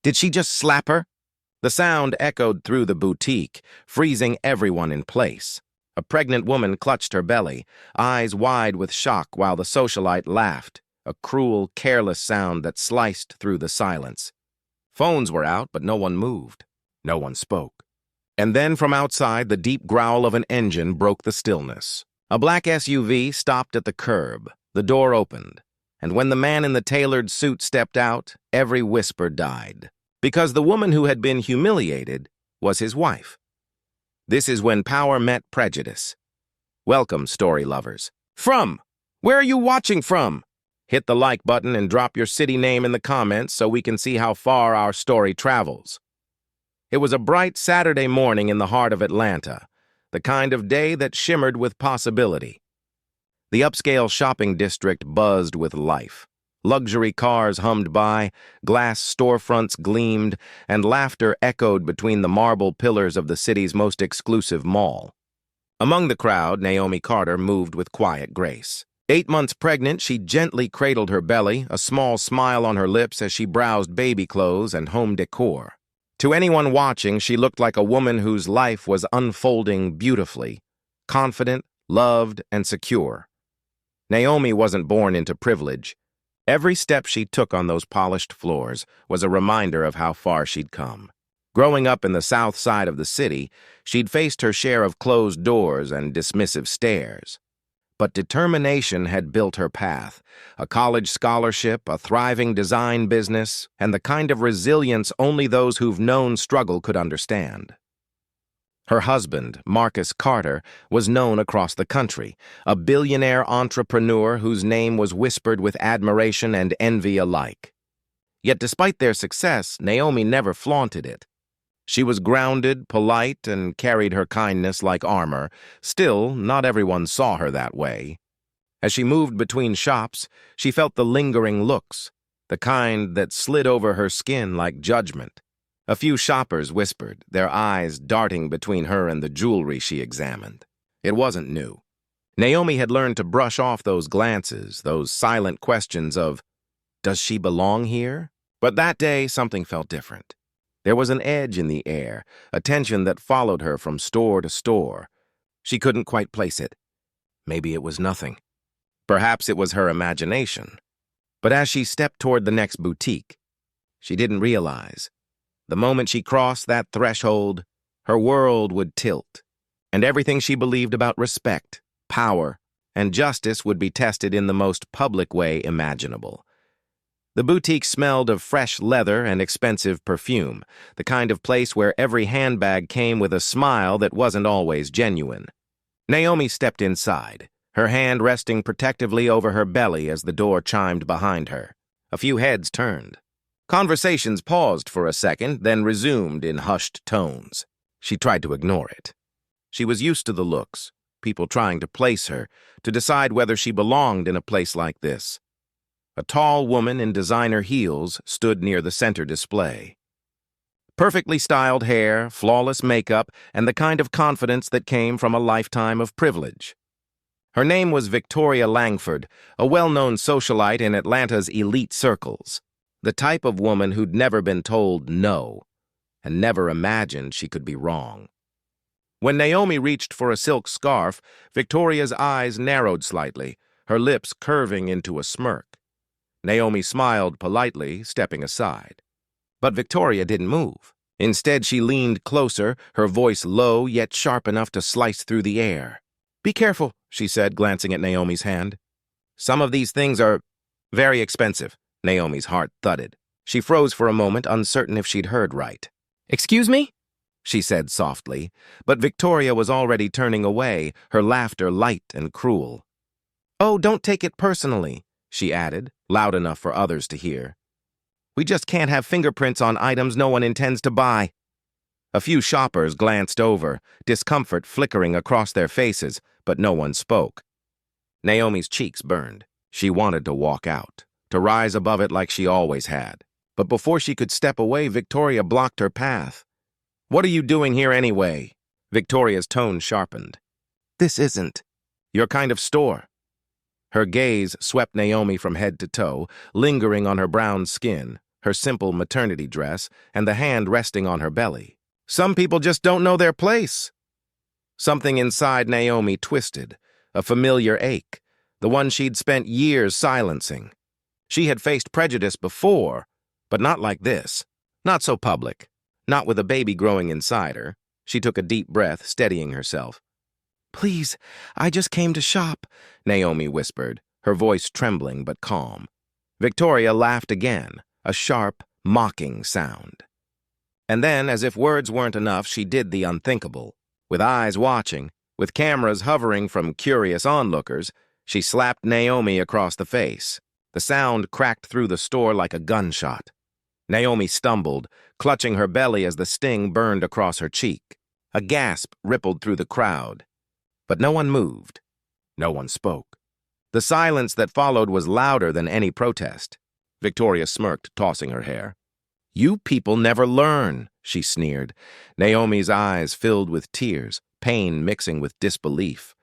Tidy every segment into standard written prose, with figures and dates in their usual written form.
Did she just slap her? The sound echoed through the boutique, freezing everyone in place. A pregnant woman clutched her belly, eyes wide with shock while the socialite laughed, a cruel, careless sound that sliced through the silence. Phones were out, but no one moved. No one spoke. And then from outside, the deep growl of an engine broke the stillness. A black SUV stopped at the curb. The door opened. And when the man in the tailored suit stepped out, every whisper died. Because the woman who had been humiliated was his wife. This is when power met prejudice. Welcome, story lovers. Where are you watching from? Hit the like button and drop your city name in the comments so we can see how far our story travels. It was a bright Saturday morning in the heart of Atlanta, the kind of day that shimmered with possibility. The upscale shopping district buzzed with life. Luxury cars hummed by, glass storefronts gleamed, and laughter echoed between the marble pillars of the city's most exclusive mall. Among the crowd, Naomi Carter moved with quiet grace. 8 months pregnant, she gently cradled her belly, a small smile on her lips as she browsed baby clothes and home decor. To anyone watching, she looked like a woman whose life was unfolding beautifully, confident, loved, and secure. Naomi wasn't born into privilege. Every step she took on those polished floors was a reminder of how far she'd come. Growing up in the south side of the city, she'd faced her share of closed doors and dismissive stares. But determination had built her path, a college scholarship, a thriving design business, and the kind of resilience only those who've known struggle could understand. Her husband, Marcus Carter, was known across the country, a billionaire entrepreneur whose name was whispered with admiration and envy alike. Yet despite their success, Naomi never flaunted it. She was grounded, polite, and carried her kindness like armor. Still, not everyone saw her that way. As she moved between shops, she felt the lingering looks, the kind that slid over her skin like judgment. A few shoppers whispered, their eyes darting between her and the jewelry she examined. It wasn't new. Naomi had learned to brush off those glances, those silent questions of, does she belong here? But that day, something felt different. There was an edge in the air, a tension that followed her from store to store. She couldn't quite place it. Maybe it was nothing. Perhaps it was her imagination. But as she stepped toward the next boutique, she didn't realize. The moment she crossed that threshold, her world would tilt, and everything she believed about respect, power, and justice would be tested in the most public way imaginable. The boutique smelled of fresh leather and expensive perfume, the kind of place where every handbag came with a smile that wasn't always genuine. Naomi stepped inside, her hand resting protectively over her belly as the door chimed behind her. A few heads turned. Conversations paused for a second, then resumed in hushed tones. She tried to ignore it. She was used to the looks, people trying to place her, to decide whether she belonged in a place like this. A tall woman in designer heels stood near the center display. Perfectly styled hair, flawless makeup, and the kind of confidence that came from a lifetime of privilege. Her name was Victoria Langford, a well-known socialite in Atlanta's elite circles. The type of woman who'd never been told no, and never imagined she could be wrong. When Naomi reached for a silk scarf, Victoria's eyes narrowed slightly, her lips curving into a smirk. Naomi smiled politely, stepping aside. But Victoria didn't move. Instead, she leaned closer, her voice low yet sharp enough to slice through the air. "Be careful," she said, glancing at Naomi's hand. "Some of these things are very expensive." Naomi's heart thudded. She froze for a moment, uncertain if she'd heard right. "Excuse me?" she said softly, but Victoria was already turning away, her laughter light and cruel. "Oh, don't take it personally," she added, loud enough for others to hear. "We just can't have fingerprints on items no one intends to buy." A few shoppers glanced over, discomfort flickering across their faces, but no one spoke. Naomi's cheeks burned. She wanted to walk out, to rise above it like she always had. But before she could step away, Victoria blocked her path. "What are you doing here anyway?" Victoria's tone sharpened. "This isn't your kind of store." Her gaze swept Naomi from head to toe, lingering on her brown skin, her simple maternity dress, and the hand resting on her belly. Some people just don't know their place. Something inside Naomi twisted, a familiar ache, the one she'd spent years silencing. She had faced prejudice before, but not like this. Not so public. Not with a baby growing inside her. She took a deep breath, steadying herself. "Please, I just came to shop," Naomi whispered, her voice trembling but calm. Victoria laughed again, a sharp, mocking sound. And then, as if words weren't enough, she did the unthinkable. With eyes watching, with cameras hovering from curious onlookers, she slapped Naomi across the face. The sound cracked through the store like a gunshot. Naomi stumbled, clutching her belly as the sting burned across her cheek. A gasp rippled through the crowd. But no one moved. No one spoke. The silence that followed was louder than any protest. Victoria smirked, tossing her hair. "You people never learn," she sneered. Naomi's eyes filled with tears, pain mixing with disbelief.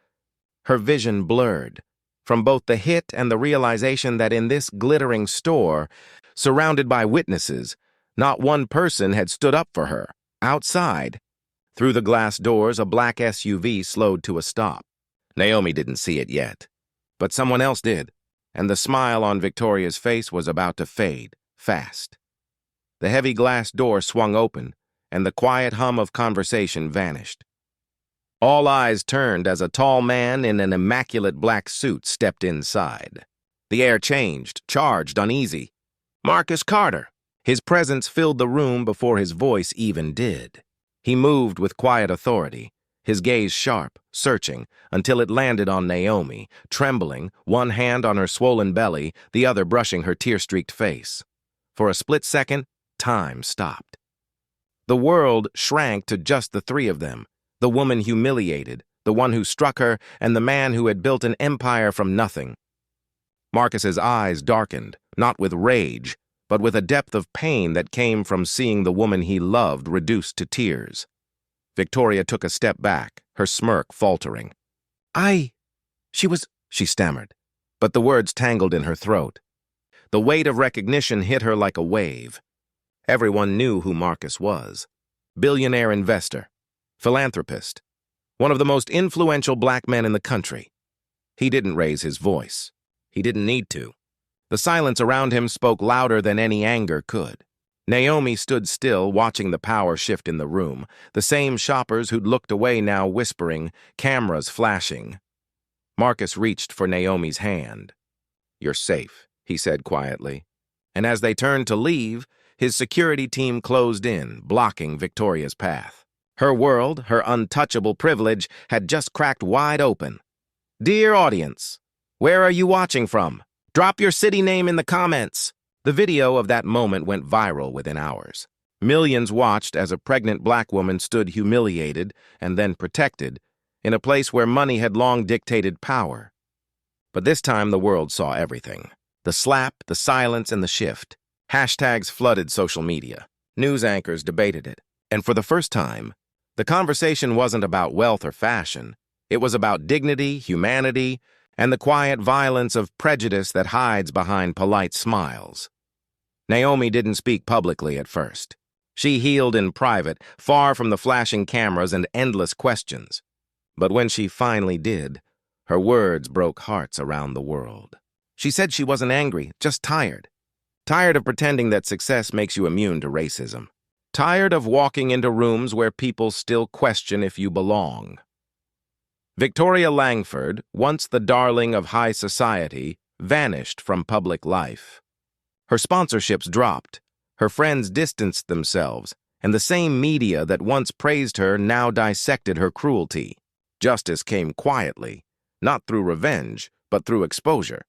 Her vision blurred, from both the hit and the realization that in this glittering store, surrounded by witnesses, not one person had stood up for her. Outside, through the glass doors, a black SUV slowed to a stop. Naomi didn't see it yet, but someone else did, and the smile on Victoria's face was about to fade, fast. The heavy glass door swung open, and the quiet hum of conversation vanished. All eyes turned as a tall man in an immaculate black suit stepped inside. The air changed, charged, uneasy. Marcus Carter. His presence filled the room before his voice even did. He moved with quiet authority, his gaze sharp, searching, until it landed on Naomi, trembling, one hand on her swollen belly, the other brushing her tear-streaked face. For a split second, time stopped. The world shrank to just the three of them, the woman humiliated, the one who struck her, and the man who had built an empire from nothing. Marcus's eyes darkened, not with rage, but with a depth of pain that came from seeing the woman he loved reduced to tears. Victoria took a step back, her smirk faltering. She stammered, but the words tangled in her throat. The weight of recognition hit her like a wave. Everyone knew who Marcus was. Billionaire investor, philanthropist, one of the most influential black men in the country. He didn't raise his voice. He didn't need to. The silence around him spoke louder than any anger could. Naomi stood still, watching the power shift in the room, the same shoppers who'd looked away now whispering, cameras flashing. Marcus reached for Naomi's hand. "You're safe," he said quietly. And as they turned to leave, his security team closed in, blocking Victoria's path. Her world, her untouchable privilege, had just cracked wide open. Dear audience, where are you watching from? Drop your city name in the comments. The video of that moment went viral within hours. Millions watched as a pregnant black woman stood humiliated and then protected in a place where money had long dictated power. But this time the world saw everything. The slap, the silence, and the shift. Hashtags flooded social media. News anchors debated it. And for the first time, the conversation wasn't about wealth or fashion. It was about dignity, humanity, and the quiet violence of prejudice that hides behind polite smiles. Naomi didn't speak publicly at first. She healed in private, far from the flashing cameras and endless questions. But when she finally did, her words broke hearts around the world. She said she wasn't angry, just tired. Tired of pretending that success makes you immune to racism. Tired of walking into rooms where people still question if you belong. Victoria Langford, once the darling of high society, vanished from public life. Her sponsorships dropped, her friends distanced themselves, and the same media that once praised her now dissected her cruelty. Justice came quietly, not through revenge, but through exposure.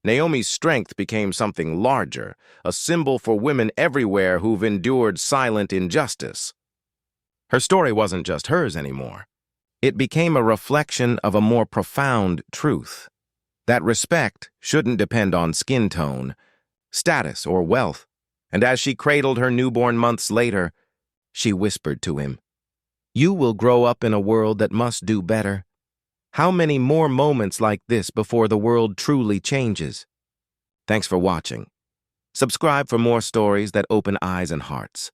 Naomi's strength became something larger, a symbol for women everywhere who've endured silent injustice. Her story wasn't just hers anymore. It became a reflection of a more profound truth, that respect shouldn't depend on skin tone, status, or wealth. And as she cradled her newborn months later, she whispered to him, "You will grow up in a world that must do better. How many more moments like this before the world truly changes?" Thanks for watching. Subscribe for more stories that open eyes and hearts.